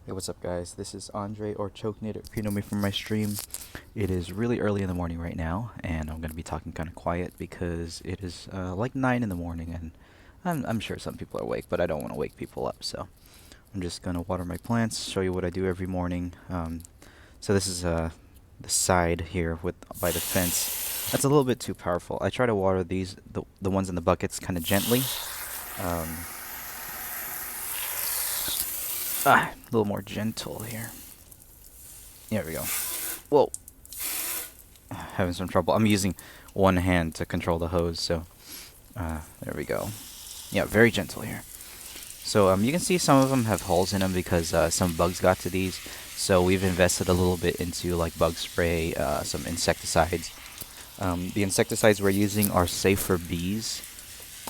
Hey, what's up, guys? This is Andre, or Chokenate if you know me from my stream. It is really early in the morning right now, and I'm going to be talking kind of quiet because it is like 9 in the morning, and I'm sure some people are awake, but I don't want to wake people up, so I'm just going to water my plants, show you what I do every morning. So this is the side here with by the fence. That's a little bit too powerful. I try to water the ones in the buckets kind of gently. Um, a little more gentle here. There we go. Whoa. Having some trouble. I'm using one hand to control the hose, so there we go. Yeah, very gentle here. So you can see some of them have holes in them because some bugs got to these. So we've invested a little bit into like bug spray, some insecticides. The insecticides we're using are safe for bees,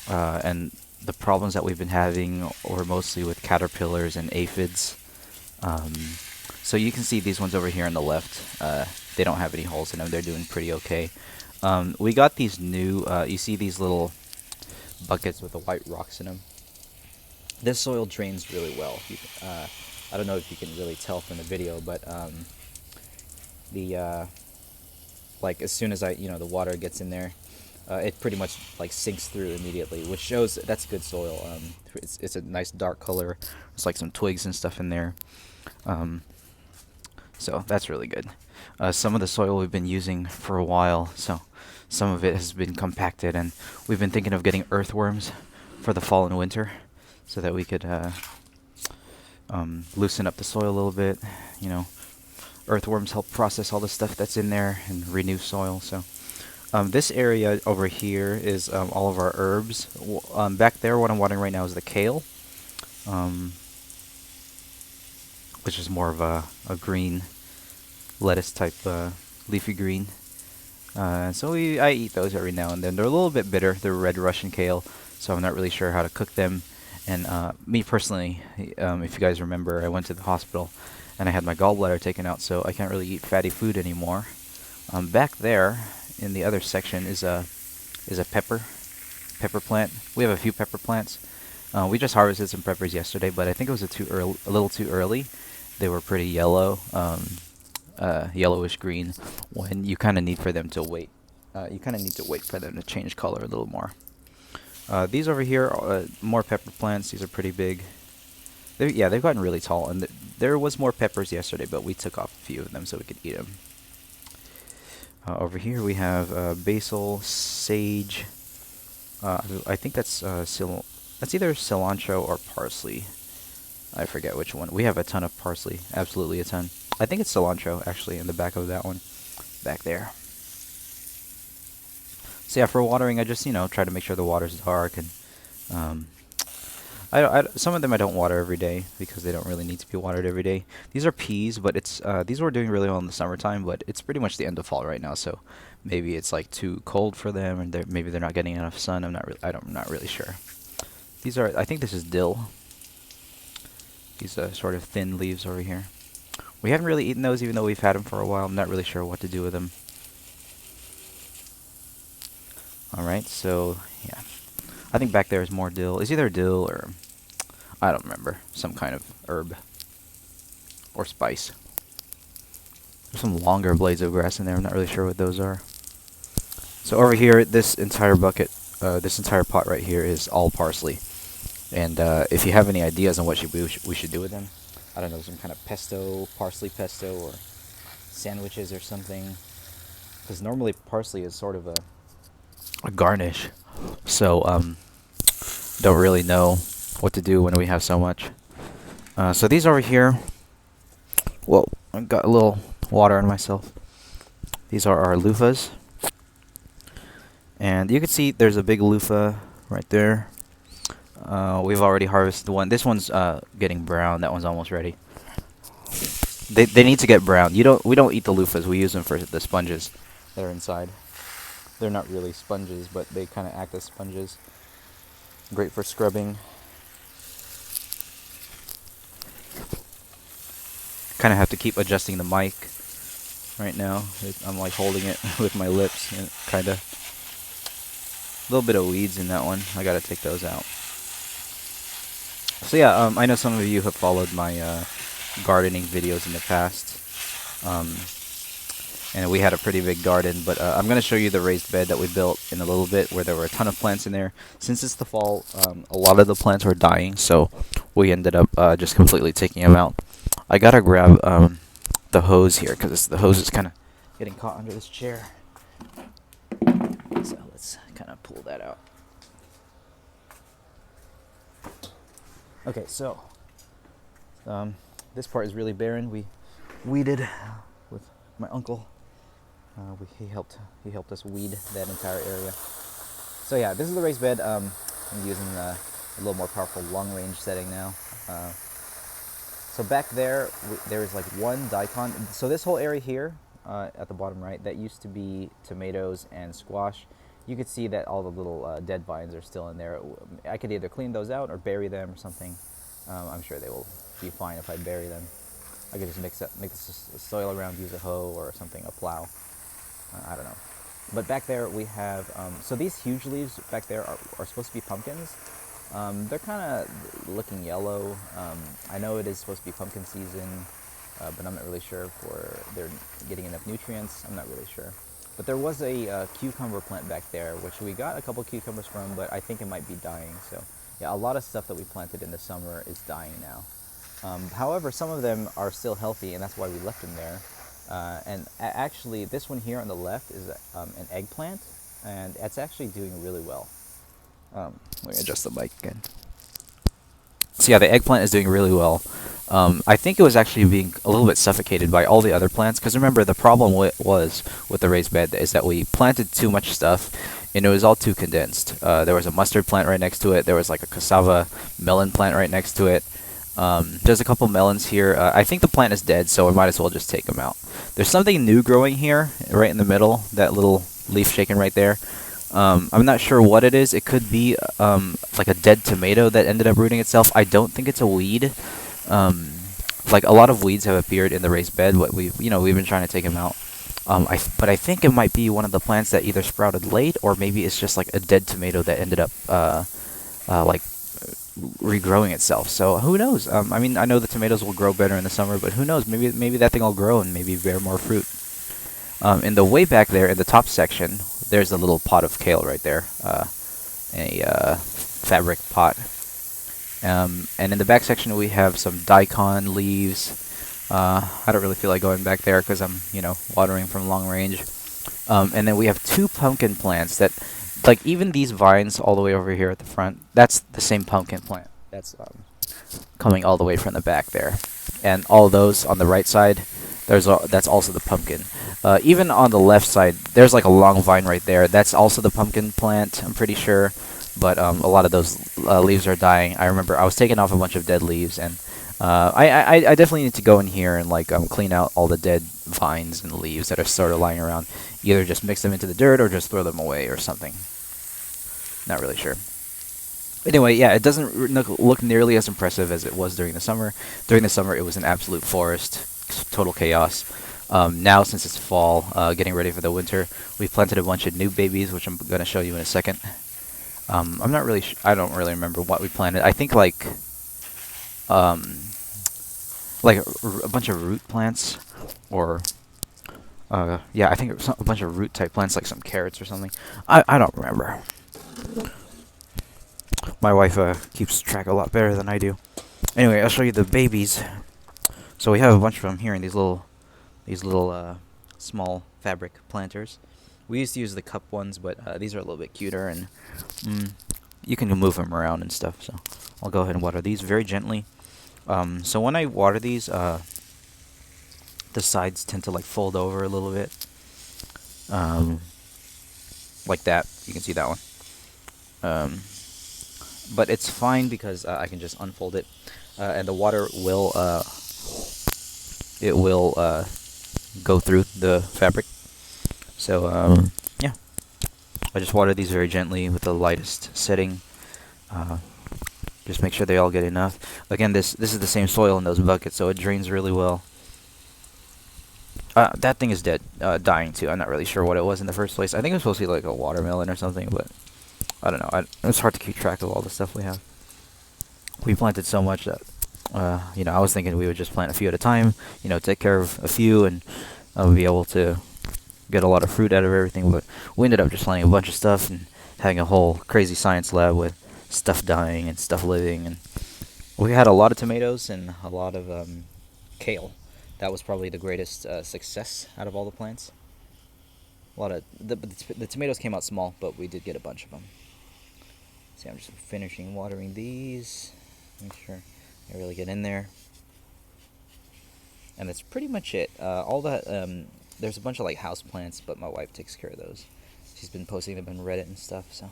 and the problems that we've been having were mostly with caterpillars and aphids. Um, so you can see these ones over here on the left. They don't have any holes in them. They're doing pretty okay. We got these new, you see these little buckets with the white rocks in them. This soil drains really well. I don't know if you can really tell from the video, but the like as soon as the water gets in there, it pretty much like sinks through immediately, which shows that's good soil. It's a nice dark color. There's like some twigs and stuff in there. Um, So that's really good. Some of the soil we've been using for a while, so some of it has been compacted, and we've been thinking of getting earthworms for the fall and winter, so that we could loosen up the soil a little bit. You know, earthworms help process all the stuff that's in there and renew soil. So this area over here is all of our herbs. Back there, what I'm watering right now is the kale, um, which is more of a green lettuce type leafy green. So I eat those every now and then. They're a little bit bitter. They're red Russian kale, so I'm not really sure how to cook them. And me personally, if you guys remember, I went to the hospital and I had my gallbladder taken out, so I can't really eat fatty food anymore. Back there in the other section is a pepper plant. We have a few pepper plants. We just harvested some peppers yesterday, but I think it was a little too early. They were pretty yellow. Yellowish green, when you kind of need for them to wait. You kind of need to wait for them to change color a little more. These over here are more pepper plants. These are pretty big. Yeah, they've gotten really tall, and there was more peppers yesterday, but we took off a few of them so we could eat them. Over here we have basil, sage. I think that's that's either cilantro or parsley. I forget which one. We have a ton of parsley, absolutely a ton. I think it's cilantro, actually, in the back of that one, back there. So yeah, for watering, I just, try to make sure the water's dark, and um, some of them I don't water every day because they don't really need to be watered every day. These are peas, but these were doing really well in the summertime, but it's pretty much the end of fall right now, so maybe it's like too cold for them, and maybe they're not getting enough sun. I'm not really sure. I think this is dill. These sort of thin leaves over here. We haven't really eaten those, even though we've had them for a while. I'm not really sure what to do with them. Alright, so, yeah. I think back there is more dill. It's either dill or, I don't remember, some kind of herb. Or spice. There's some longer blades of grass in there. I'm not really sure what those are. So over here, this entire bucket, this entire pot right here is all parsley. And if you have any ideas on what we should do with them, I don't know, some kind of pesto, parsley pesto, or sandwiches or something. Because normally parsley is sort of a garnish. So, don't really know what to do when we have so much. So these over here, whoa, I got a little water on myself. These are our loofahs. And you can see there's a big loofah right there. We've already harvested one. This one's getting brown. That one's almost ready. They need to get brown. We don't eat the loofahs. We use them for the sponges that are inside. They're not really sponges, but they kind of act as sponges. Great for scrubbing. Kind of have to keep adjusting the mic right now. I'm like holding it with my lips, and kind of a little bit of weeds in that one. I gotta take those out. So yeah, I know some of you have followed my gardening videos in the past. Um, and we had a pretty big garden, but I'm going to show you the raised bed that we built in a little bit where there were a ton of plants in there. Since it's the fall, a lot of the plants were dying, so we ended up just completely taking them out. I gotta grab the hose here because the hose is kind of getting caught under this chair. So let's kind of pull that out. Okay, so this part is really barren. We weeded with my uncle. He helped us weed that entire area. So yeah, this is the raised bed. I'm using a little more powerful long range setting now. So back there, there is like one daikon. So this whole area here at the bottom right, that used to be tomatoes and squash. You could see that all the little dead vines are still in there. I could either clean those out or bury them or something. I'm sure they will be fine if I bury them. I could just make the soil around, use a hoe or something, a plow. I don't know. But back there we have, so these huge leaves back there are supposed to be pumpkins. They're kind of looking yellow. I know it is supposed to be pumpkin season, but I'm not really sure if they're getting enough nutrients. I'm not really sure. But there was a cucumber plant back there, which we got a couple cucumbers from, but I think it might be dying. So yeah, a lot of stuff that we planted in the summer is dying now. However, some of them are still healthy, and that's why we left them there. Actually, this one here on the left is an eggplant, and it's actually doing really well. Let me adjust the mic again. So yeah, the eggplant is doing really well. I think it was actually being a little bit suffocated by all the other plants, because remember, the problem was with the raised bed is that we planted too much stuff, and it was all too condensed. There was a mustard plant right next to it. There was like a cassava melon plant right next to it. There's a couple melons here. I think the plant is dead, so we might as well just take them out. There's something new growing here, right in the middle, that little leaf shaking right there. I'm not sure what it is. It could be like a dead tomato that ended up rooting itself. I don't think it's a weed. Like a lot of weeds have appeared in the raised bed. What we've been trying to take them out. But I think it might be one of the plants that either sprouted late, or maybe it's just like a dead tomato that ended up like regrowing itself. So who knows? I mean, I know the tomatoes will grow better in the summer, but who knows? Maybe that thing will grow and maybe bear more fruit. In the way back there, in the top section, there's a little pot of kale right there, a fabric pot. And in the back section, we have some daikon leaves. I don't really feel like going back there because I'm, watering from long range. And then we have two pumpkin plants that, like, even these vines all the way over here at the front, that's the same pumpkin plant. That's coming all the way from the back there. And all those on the right side, that's also the pumpkin. Even on the left side, there's like a long vine right there. That's also the pumpkin plant, I'm pretty sure. But a lot of those leaves are dying. I remember I was taking off a bunch of dead leaves, and I definitely need to go in here and clean out all the dead vines and leaves that are sort of lying around. Either just mix them into the dirt or just throw them away or something. Not really sure. Anyway, yeah, it doesn't look nearly as impressive as it was during the summer. During the summer, it was an absolute forest, total chaos. Now, since it's fall, getting ready for the winter, we've planted a bunch of new babies, which I'm going to show you in a second. I'm not really I don't really remember what we planted. I think like a bunch of root plants, or yeah, I think it was a bunch of root type plants, like some carrots or something. I don't remember. My wife keeps track a lot better than I do. Anyway, I'll show you the babies. So we have a bunch of them here in these little small fabric planters. We used to use the cup ones, but these are a little bit cuter, and you can move them around and stuff. So I'll go ahead and water these very gently. So when I water these, the sides tend to fold over a little bit, like that. You can see that one. But it's fine because I can just unfold it, and the water will go through the fabric. So yeah, I just water these very gently with the lightest setting. Just make sure they all get enough. Again, this is the same soil in those buckets, so it drains really well. That thing is dead, dying too. I'm not really sure what it was in the first place. I think it was supposed to be like a watermelon or something, but I don't know. It's hard to keep track of all the stuff we have. We planted so much that I was thinking we would just plant a few at a time, take care of a few, and be able to get a lot of fruit out of everything. But we ended up just planting a bunch of stuff and having a whole crazy science lab with stuff dying and stuff living. And we had a lot of tomatoes and a lot of kale. That was probably the greatest success out of all the plants. A lot of the tomatoes came out small, but we did get a bunch of them. See, I'm just finishing watering these. Make sure I really get in there. And that's pretty much it. All that there's a bunch of like house plants, but my wife takes care of those. She's been posting them on Reddit and stuff, so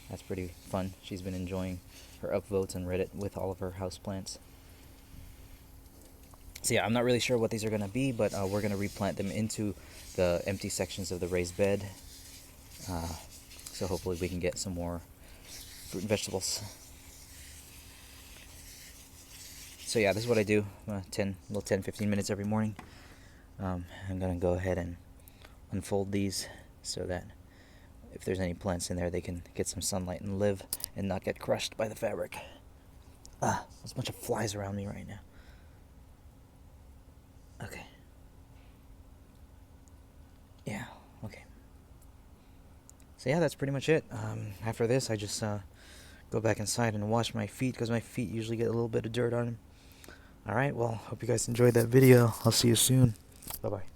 that's pretty fun. She's been enjoying her upvotes on Reddit with all of her house plants. So yeah, I'm not really sure what these are gonna be, but we're gonna replant them into the empty sections of the raised bed. So hopefully we can get some more fruit and vegetables. So yeah, this is what I do 10-15 minutes every morning. I'm going to go ahead and unfold these so that if there's any plants in there, they can get some sunlight and live and not get crushed by the fabric. There's a bunch of flies around me right now. Okay. Yeah, okay. So yeah, that's pretty much it. After this, I just go back inside and wash my feet because my feet usually get a little bit of dirt on them. Alright, well, hope you guys enjoyed that video. I'll see you soon. Bye-bye.